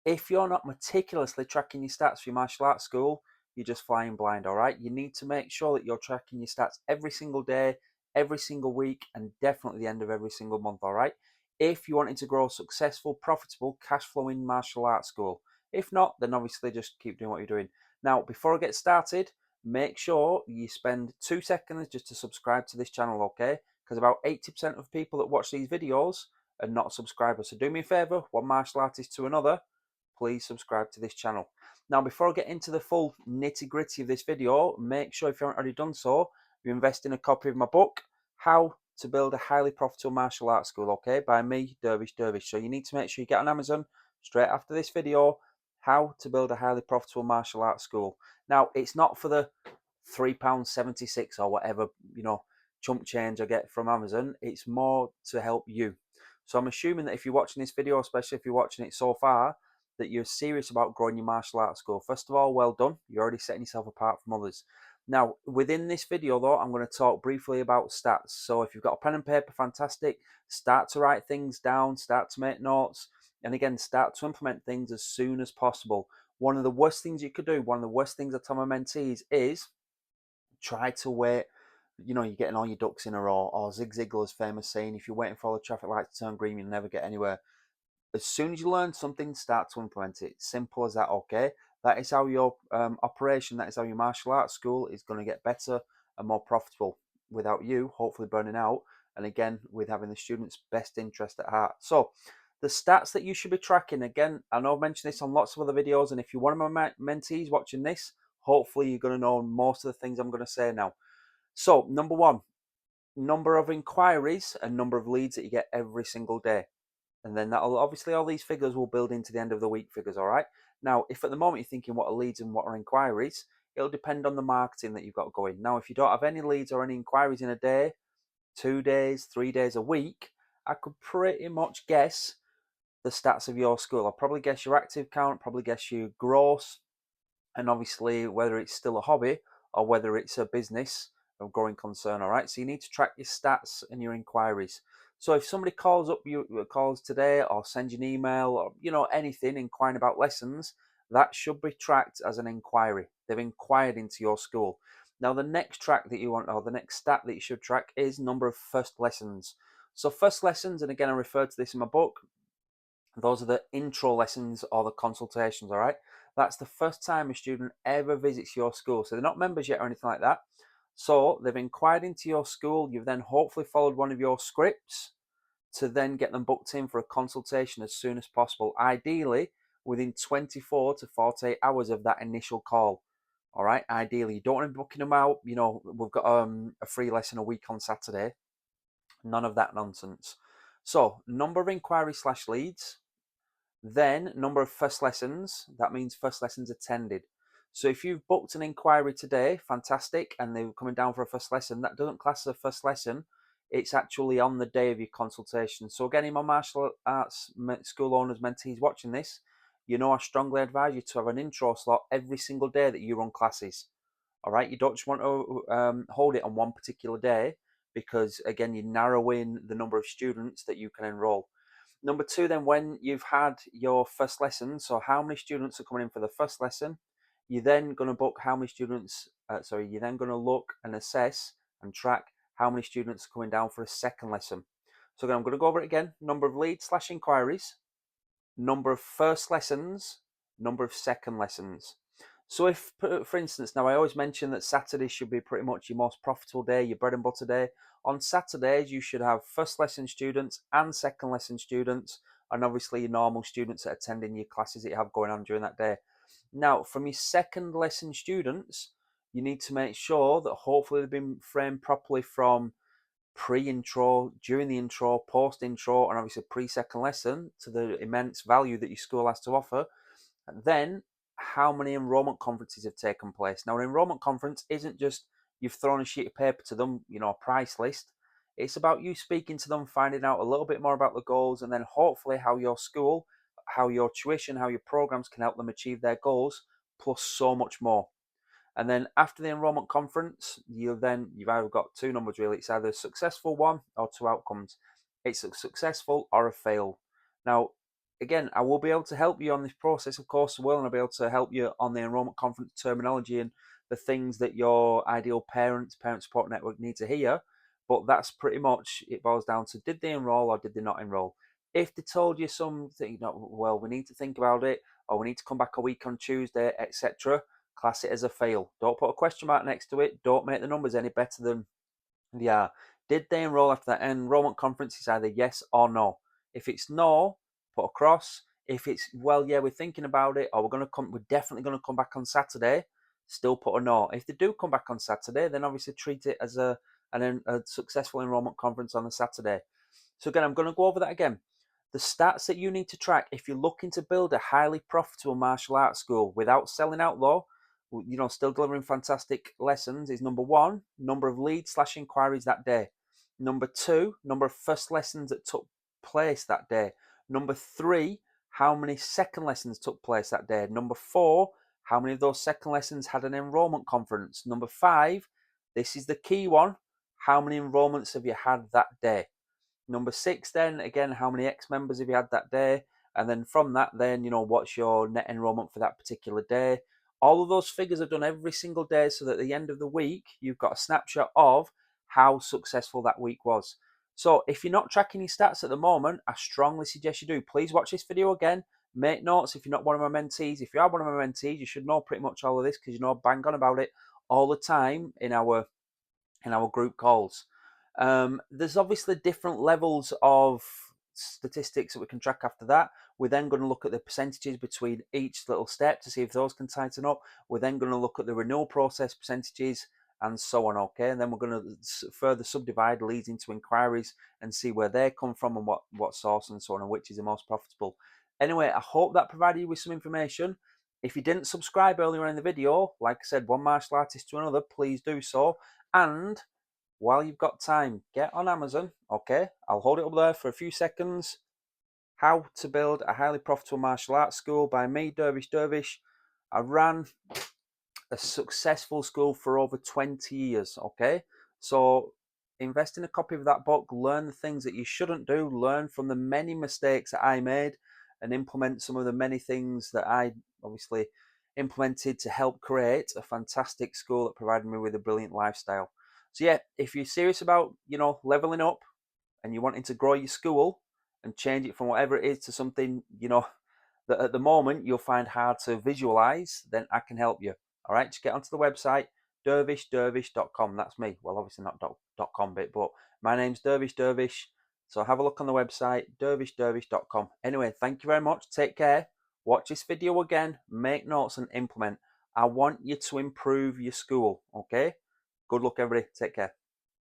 If you're not meticulously tracking your stats for your martial arts school, you're just flying blind, all right? You need to make sure that you're tracking your stats every single day, every single week, and definitely the end of every single month, all right? If you wanted to grow a successful, profitable, cash flowing martial arts school. If not, then obviously just keep doing what you're doing. Now, before I get started, make sure you spend 2 seconds just to subscribe to this channel, okay? Because about 80% of people that watch these videos are not subscribers. So do me a favor, one martial artist to another, please subscribe to this channel. Now, before I get into the full nitty gritty of this video, make sure if you haven't already done so, you invest in a copy of my book, How to Build a Highly Profitable Martial Arts School, okay, by me, Dervish Dervish. So you need to make sure you get on Amazon straight after this video, How to Build a Highly Profitable Martial Arts School. Now, it's not for the £3.76 or whatever, chump change I get from Amazon. It's more to help you. So I'm assuming that if you're watching this video, especially if you're watching it so far, that you're serious about growing your martial arts school. First of all, well done. You're already setting yourself apart from others. Now, within this video, though, I'm going to talk briefly about stats. So if you've got a pen and paper, fantastic. Start to write things down, start to make notes, and again, start to implement things as soon as possible. One of the worst things you could do, one of the worst things I tell my mentees is try to wait. You're getting all your ducks in a row, or Zig Ziglar's famous saying, if you're waiting for all the traffic lights to turn green, you'll never get anywhere. As soon as you learn something, start to implement it. Simple as that, okay? That is how your operation, that is how your martial arts school is going to get better and more profitable without you hopefully burning out. And again, with having the students' best interest at heart. So, the stats that you should be tracking, again, I know I've mentioned this on lots of other videos. And if you're one of my mentees watching this, hopefully you're going to know most of the things I'm going to say now. So, number one, number of inquiries and number of leads that you get every single day. And then that'll obviously all these figures will build into the end of the week figures, all right? Now, if at the moment you're thinking what are leads and what are inquiries, it'll depend on the marketing that you've got going. Now, if you don't have any leads or any inquiries in a day, 2 days, 3 days, a week, I could pretty much guess the stats of your school. I'll probably guess your active count, probably guess your gross, and obviously whether it's still a hobby or whether it's a business of growing concern. All right, so you need to track your stats and your inquiries. So if somebody calls today or sends you an email or anything inquiring about lessons, that should be tracked as an inquiry. They've inquired into your school. Now the next track that you want, or the next stat that you should track, is number of first lessons. So first lessons, and again I refer to this in my book, those are the intro lessons or the consultations, all right? That's the first time a student ever visits your school. So they're not members yet or anything like that. So they've inquired into your school. You've then hopefully followed one of your scripts to then get them booked in for a consultation as soon as possible, ideally within 24 to 48 hours of that initial call. All right, ideally, you don't want to be booking them out. We've got a free lesson a week on Saturday. None of that nonsense. So, number of inquiries slash leads, then number of first lessons, that means first lessons attended. So if you've booked an inquiry today, fantastic, and they're coming down for a first lesson, that doesn't class as a first lesson. It's actually on the day of your consultation. So again, in my martial arts school owners, mentees watching this, I strongly advise you to have an intro slot every single day that you run classes. All right, you don't just want to hold it on one particular day because again, you narrow in the number of students that you can enroll. Number two, then, when you've had your first lesson, so how many students are coming in for the first lesson, you're then going to book how many students, you're then going to look and assess and track how many students are coming down for a second lesson. So again, I'm going to go over it again. Number of leads slash inquiries, number of first lessons, number of second lessons. So if, for instance, now I always mention that Saturday should be pretty much your most profitable day, your bread and butter day. On Saturdays, you should have first lesson students and second lesson students, and obviously your normal students that are attending your classes that you have going on during that day. Now, from your second lesson students, you need to make sure that hopefully they've been framed properly from pre-intro, during the intro, post-intro, and obviously pre-second lesson to the immense value that your school has to offer. And then how many enrollment conferences have taken place. Now, an enrollment conference isn't just you've thrown a sheet of paper to them, a price list. It's about you speaking to them, finding out a little bit more about the goals, and then hopefully how your school, how your tuition, how your programs can help them achieve their goals, plus so much more. And then after the enrollment conference, you've either got two numbers really. It's either a successful one or two outcomes. It's a successful or a fail. Now, again, I will be able to help you on this process, of course, and I'll be able to help you on the enrollment conference terminology and the things that your ideal parent support network need to hear. But that's pretty much, it boils down to, did they enroll or did they not enroll? If they told you something, well, we need to think about it, or we need to come back a week on Tuesday, etc., class it as a fail. Don't put a question mark next to it. Don't make the numbers any better than they are. Did they enroll after that enrollment conference? It's either yes or no. If it's no, put a cross. If it's, well, yeah, we're thinking about it, or we're definitely gonna come back on Saturday, still put a no. If they do come back on Saturday, then obviously treat it as a successful enrollment conference on the Saturday. So again, I'm going to go over that again. The stats that you need to track if you're looking to build a highly profitable martial arts school without selling out though, still delivering fantastic lessons, is number one, number of leads/inquiries that day. Number two, number of first lessons that took place that day. Number three, how many second lessons took place that day. Number four, how many of those second lessons had an enrollment conference. Number five, this is the key one, how many enrollments have you had that day. Number six, then again, how many ex-members have you had that day? And then from that, then, what's your net enrollment for that particular day? All of those figures are done every single day so that at the end of the week, you've got a snapshot of how successful that week was. So if you're not tracking your stats at the moment, I strongly suggest you do. Please watch this video again. Make notes if you're not one of my mentees. If you are one of my mentees, you should know pretty much all of this because you know bang on about it all the time in our group calls. There's obviously different levels of statistics that we can track after that. We're then going to look at the percentages between each little step to see if those can tighten up. We're then going to look at the renewal process percentages and so on, okay? And then we're going to further subdivide leads into inquiries and see where they come from and what source and so on, and which is the most profitable. Anyway, I hope that provided you with some information. If you didn't subscribe earlier in the video, like I said, one martial artist to another, please do so. And while you've got time, get on Amazon, okay? I'll hold it up there for a few seconds. How to Build a Highly Profitable Martial Arts School by me, Dervish. I ran a successful school for over 20 years, okay? So invest in a copy of that book, learn the things that you shouldn't do, learn from the many mistakes that I made, and implement some of the many things that I obviously implemented to help create a fantastic school that provided me with a brilliant lifestyle. So yeah, if you're serious about, leveling up and you're wanting to grow your school and change it from whatever it is to something, that at the moment you'll find hard to visualize, then I can help you. All right, just get onto the website, dervish.com. That's me. Well, obviously not .com bit, but my name's Dervish. So have a look on the website, dervish.com. Anyway, thank you very much. Take care. Watch this video again, make notes and implement. I want you to improve your school, okay? Good luck, everybody. Take care.